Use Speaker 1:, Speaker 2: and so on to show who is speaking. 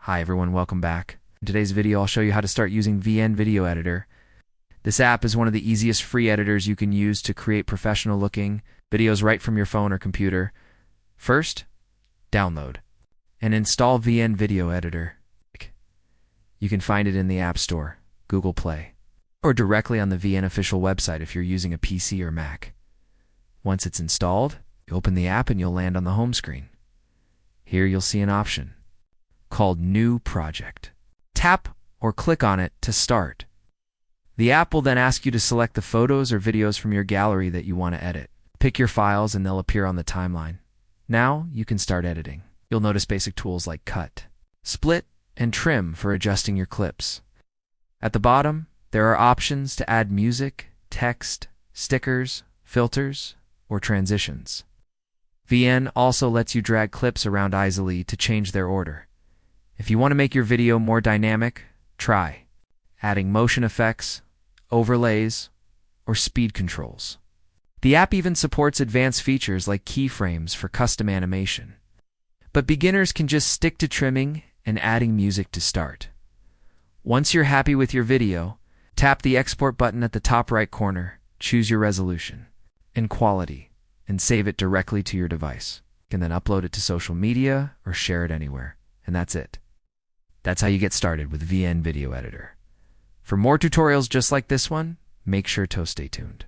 Speaker 1: Hi everyone, welcome back. In today's video, I'll show you how to start using VN Video Editor. This app is one of the easiest free editors you can use to create professional-looking videos right from your phone or computer. First, download and install VN Video Editor. You can find it in the App Store, Google Play, or directly on the VN official website if you're using a PC or Mac. Once it's installed, you open the app and you'll land on the home screen. Here you'll see an option called New Project. Tap or click on it to start. The app will then ask you to select the photos or videos from your gallery that you want to edit. Pick your files and they'll appear on the timeline. Now you can start editing. You'll notice basic tools like cut, split, and trim for adjusting your clips. At the bottom, there are options to add music, text, stickers, filters, or transitions. VN also lets you drag clips around easily to change their order. If you want to make your video more dynamic, try adding motion effects, overlays, or speed controls. The app even supports advanced features like keyframes for custom animation. But beginners can just stick to trimming and adding music to start. Once you're happy with your video, tap the export button at the top right corner, choose your resolution and quality, and save it directly to your device. You can then upload it to social media or share it anywhere. And that's it. That's how you get started with VN Video Editor. For more tutorials just like this one, make sure to stay tuned.